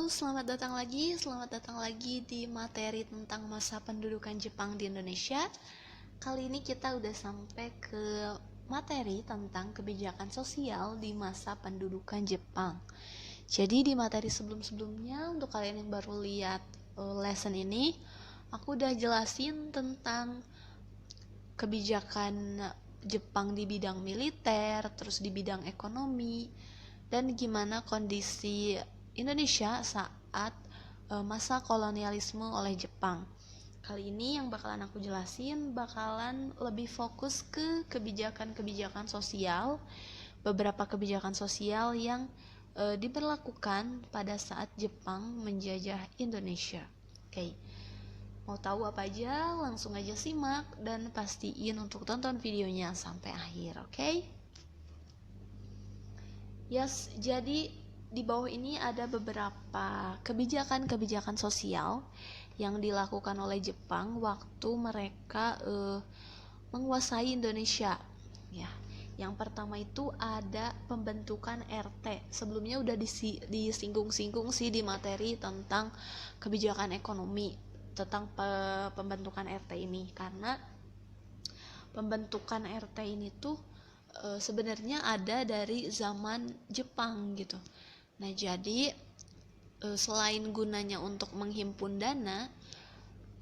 Selamat datang lagi di materi tentang masa pendudukan Jepang di Indonesia. Kali ini kita udah sampai ke materi tentang kebijakan sosial di masa pendudukan Jepang. Jadi di materi sebelum-sebelumnya, untuk kalian yang baru lihat lesson ini, aku udah jelasin tentang kebijakan Jepang di bidang militer, terus di bidang ekonomi, dan gimana kondisi Indonesia saat masa kolonialisme oleh Jepang. Kali ini yang bakalan aku jelasin bakalan lebih fokus ke kebijakan-kebijakan sosial, beberapa kebijakan sosial yang diberlakukan pada saat Jepang menjajah Indonesia. Oke. Mau tahu apa aja? Langsung aja simak dan pastiin untuk tonton videonya sampai akhir, oke? Yes, jadi di bawah ini ada beberapa kebijakan-kebijakan sosial yang dilakukan oleh Jepang waktu mereka menguasai Indonesia. Ya, yang pertama itu ada pembentukan RT. Sebelumnya udah disinggung-singgung sih di materi tentang kebijakan ekonomi tentang pembentukan RT ini, karena pembentukan RT ini tuh sebenarnya ada dari zaman Jepang gitu. Nah, jadi selain gunanya untuk menghimpun dana,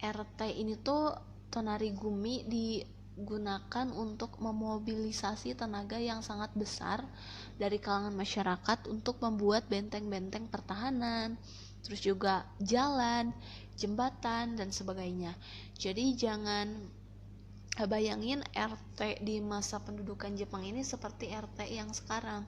RT ini tuh tonarigumi digunakan untuk memobilisasi tenaga yang sangat besar dari kalangan masyarakat untuk membuat benteng-benteng pertahanan, terus juga jalan, jembatan, dan sebagainya. Jadi jangan bayangin RT di masa pendudukan Jepang ini seperti RT yang sekarang,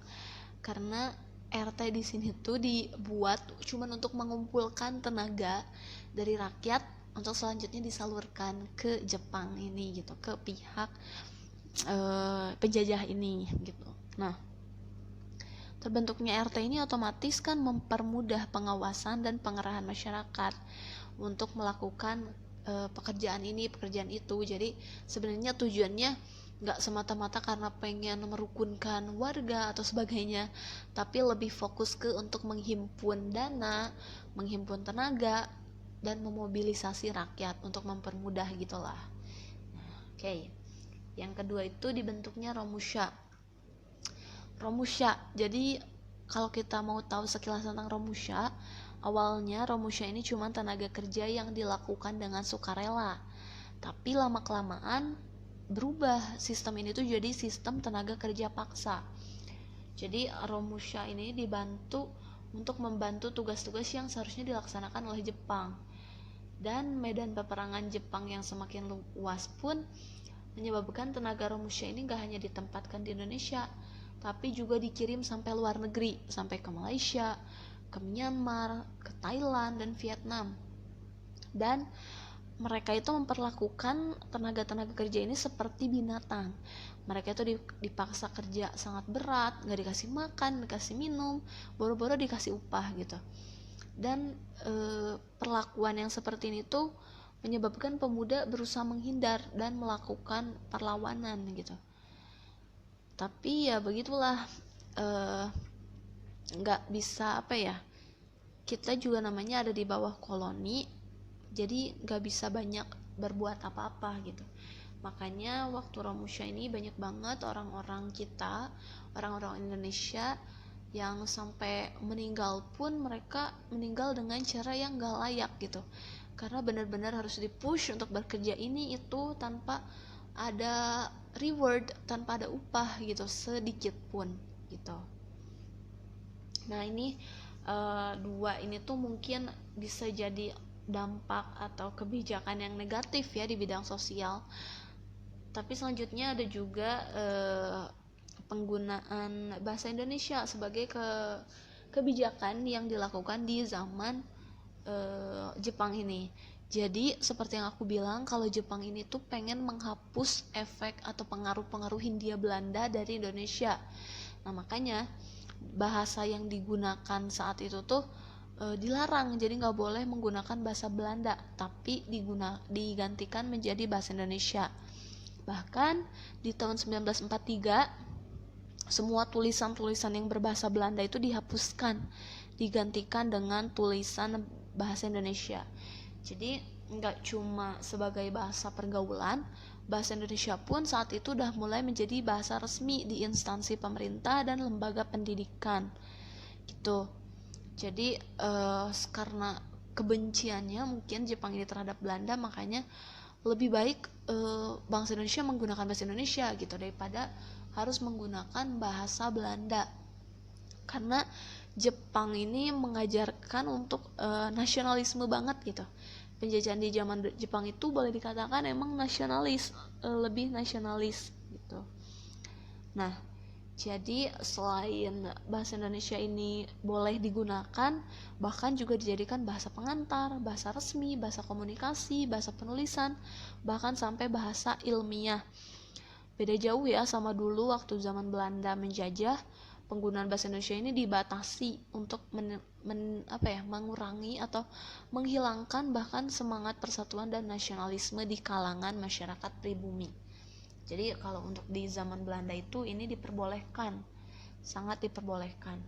karena RT di sini tuh dibuat cuma untuk mengumpulkan tenaga dari rakyat untuk selanjutnya disalurkan ke Jepang ini gitu, ke pihak penjajah ini gitu. Nah, terbentuknya RT ini otomatis kan mempermudah pengawasan dan pengerahan masyarakat untuk melakukan pekerjaan ini, pekerjaan itu. Jadi sebenarnya tujuannya nggak semata-mata karena pengen merukunkan warga atau sebagainya, tapi lebih fokus ke untuk menghimpun dana, menghimpun tenaga, dan memobilisasi rakyat untuk mempermudah gitulah. Oke. Yang kedua itu dibentuknya Romusha. Jadi kalau kita mau tahu sekilas tentang Romusha, awalnya Romusha ini cuma tenaga kerja yang dilakukan dengan sukarela. Tapi lama-kelamaan berubah sistem ini tuh jadi sistem tenaga kerja paksa. Jadi Romusha ini dibantu untuk membantu tugas-tugas yang seharusnya dilaksanakan oleh Jepang. Dan medan peperangan Jepang yang semakin luas pun menyebabkan tenaga Romusha ini gak hanya ditempatkan di Indonesia, tapi juga dikirim sampai luar negeri, sampai ke Malaysia, ke Myanmar, ke Thailand, dan Vietnam. Dan mereka itu memperlakukan tenaga-tenaga kerja ini seperti binatang. Mereka itu dipaksa kerja sangat berat, gak dikasih makan, dikasih minum, boro-boro dikasih upah gitu. Dan perlakuan yang seperti ini tuh menyebabkan pemuda berusaha menghindar dan melakukan perlawanan gitu. Tapi ya begitulah, gak bisa kita juga namanya ada di bawah koloni, jadi gak bisa banyak berbuat apa-apa gitu. Makanya waktu Romusha ini banyak banget orang-orang kita, orang-orang Indonesia yang sampai meninggal pun mereka meninggal dengan cara yang gak layak gitu, karena benar-benar harus dipush untuk bekerja ini itu tanpa ada reward, tanpa ada upah gitu sedikit pun gitu. Nah, ini dua ini tuh mungkin bisa jadi dampak atau kebijakan yang negatif ya di bidang sosial. Tapi selanjutnya ada juga penggunaan bahasa Indonesia sebagai kebijakan yang dilakukan di zaman Jepang ini. Jadi seperti yang aku bilang, kalau Jepang ini tuh pengen menghapus efek atau pengaruh-pengaruh Hindia Belanda dari Indonesia. Nah, makanya bahasa yang digunakan saat itu tuh dilarang, jadi nggak boleh menggunakan bahasa Belanda, tapi digantikan menjadi bahasa Indonesia. Bahkan di tahun 1943 semua tulisan-tulisan yang berbahasa Belanda itu dihapuskan digantikan dengan tulisan bahasa Indonesia. Jadi nggak cuma sebagai bahasa pergaulan, bahasa Indonesia pun saat itu udah mulai menjadi bahasa resmi di instansi pemerintah dan lembaga pendidikan gitu. Jadi karena kebenciannya mungkin Jepang ini terhadap Belanda, makanya lebih baik bangsa Indonesia menggunakan bahasa Indonesia gitu daripada harus menggunakan bahasa Belanda. Karena Jepang ini mengajarkan untuk nasionalisme banget gitu. Penjajahan di zaman Jepang itu boleh dikatakan emang nasionalis, lebih nasionalis gitu. Nah, jadi selain bahasa Indonesia ini boleh digunakan, bahkan juga dijadikan bahasa pengantar, bahasa resmi, bahasa komunikasi, bahasa penulisan, bahkan sampai bahasa ilmiah. Beda jauh ya sama dulu waktu zaman Belanda menjajah, penggunaan bahasa Indonesia ini dibatasi untuk mengurangi atau menghilangkan bahkan semangat persatuan dan nasionalisme di kalangan masyarakat pribumi. Jadi kalau untuk di zaman Belanda itu ini diperbolehkan, sangat diperbolehkan.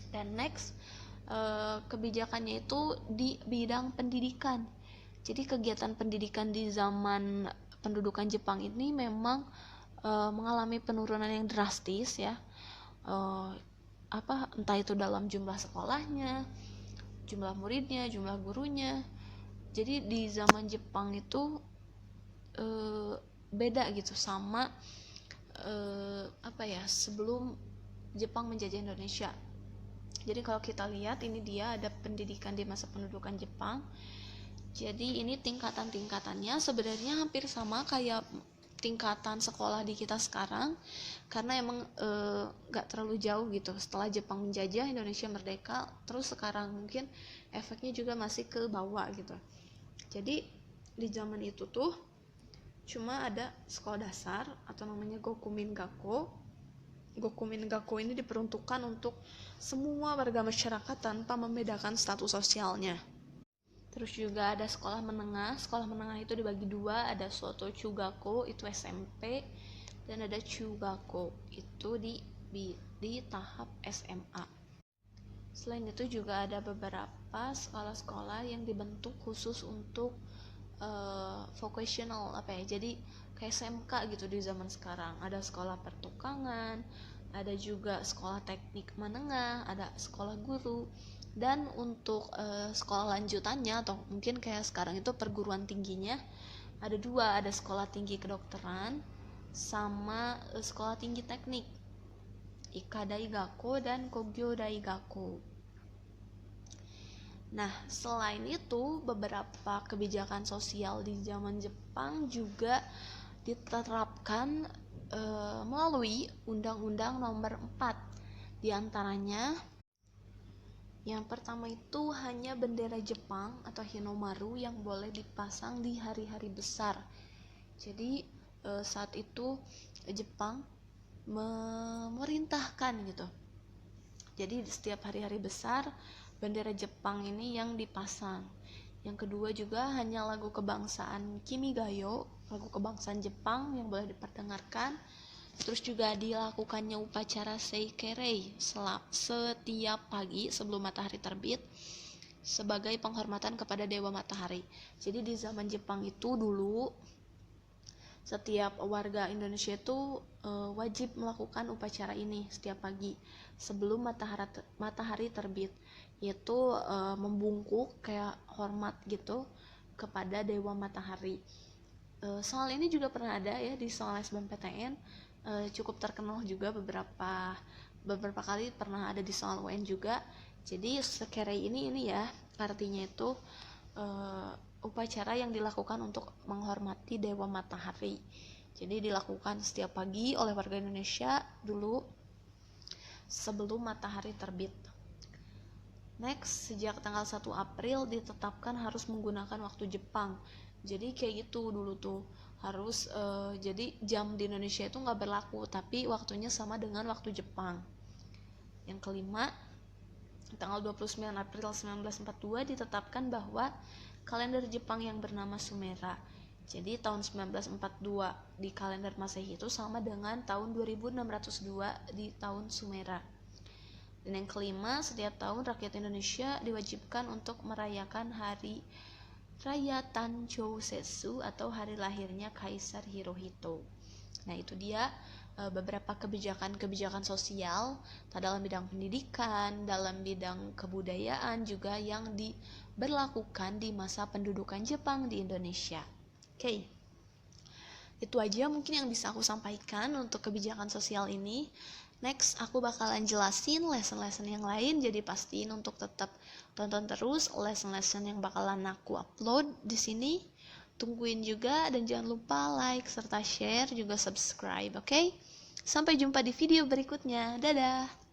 Dan next, kebijakannya itu di bidang pendidikan. Jadi kegiatan pendidikan di zaman pendudukan Jepang ini memang mengalami penurunan yang drastis ya. Entah itu dalam jumlah sekolahnya, jumlah muridnya, jumlah gurunya. Jadi di zaman Jepang itu beda gitu sama sebelum Jepang menjajah Indonesia. Jadi kalau kita lihat ini dia ada pendidikan di masa pendudukan Jepang. Jadi ini tingkatan-tingkatannya sebenarnya hampir sama kayak tingkatan sekolah di kita sekarang, karena emang gak terlalu jauh gitu. Setelah Jepang menjajah, Indonesia merdeka, terus sekarang mungkin efeknya juga masih ke bawah gitu. Jadi di zaman itu tuh cuma ada sekolah dasar atau namanya Gokumin Gakko. Gokumin Gakko ini diperuntukkan untuk semua warga masyarakat tanpa membedakan status sosialnya. Terus juga ada sekolah menengah. Sekolah menengah itu dibagi dua, ada Soto Chugakko itu SMP, dan ada Chugakko itu di tahap SMA. Selain itu juga ada beberapa sekolah-sekolah yang dibentuk khusus untuk vocational jadi kayak SMK gitu di zaman sekarang. Ada sekolah pertukangan, ada juga sekolah teknik menengah, ada sekolah guru, dan untuk sekolah lanjutannya atau mungkin kayak sekarang itu perguruan tingginya ada dua, ada sekolah tinggi kedokteran sama sekolah tinggi teknik, Ika Daigakko dan Kogyo Daigakko. Nah, selain itu, beberapa kebijakan sosial di zaman Jepang juga diterapkan melalui Undang-Undang Nomor 4. Di antaranya, yang pertama itu hanya bendera Jepang atau Hinomaru yang boleh dipasang di hari-hari besar. Jadi saat itu Jepang memerintahkan gitu. Jadi di setiap hari-hari besar bendera Jepang ini yang dipasang. Yang kedua juga hanya lagu kebangsaan Kimigayo, lagu kebangsaan Jepang yang boleh diperdengarkan. Terus juga dilakukannya upacara Seikerei setiap pagi sebelum matahari terbit sebagai penghormatan kepada Dewa Matahari. Jadi di zaman Jepang itu dulu setiap warga Indonesia itu wajib melakukan upacara ini setiap pagi sebelum matahari terbit, yaitu membungkuk kayak hormat gitu kepada Dewa Matahari. Soal ini juga pernah ada ya di soal SBMPTN, cukup terkenal juga beberapa kali pernah ada di soal UN juga. Jadi Seikerei ini ya artinya itu upacara yang dilakukan untuk menghormati Dewa Matahari. Jadi dilakukan setiap pagi oleh warga Indonesia dulu sebelum matahari terbit. Next, sejak tanggal 1 April ditetapkan harus menggunakan waktu Jepang. Jadi kayak gitu dulu tuh harus jadi jam di Indonesia itu nggak berlaku, tapi waktunya sama dengan waktu Jepang. Yang kelima, tanggal 29 April 1942 ditetapkan bahwa kalender Jepang yang bernama Sumera. Jadi tahun 1942 di kalender Masehi itu sama dengan tahun 2602 di tahun Sumera. Dan yang kelima, setiap tahun rakyat Indonesia diwajibkan untuk merayakan hari Raya Tanchousetsu atau hari lahirnya Kaisar Hirohito. Nah, itu dia beberapa kebijakan-kebijakan sosial dalam bidang pendidikan, dalam bidang kebudayaan juga yang diberlakukan di masa pendudukan Jepang di Indonesia. Oke. Itu aja mungkin yang bisa aku sampaikan untuk kebijakan sosial ini. Next, aku bakalan jelasin lesson-lesson yang lain, jadi pastiin untuk tetap tonton terus lesson-lesson yang bakalan aku upload di sini. Tungguin juga dan jangan lupa like serta share juga subscribe, oke? Sampai jumpa di video berikutnya. Dadah!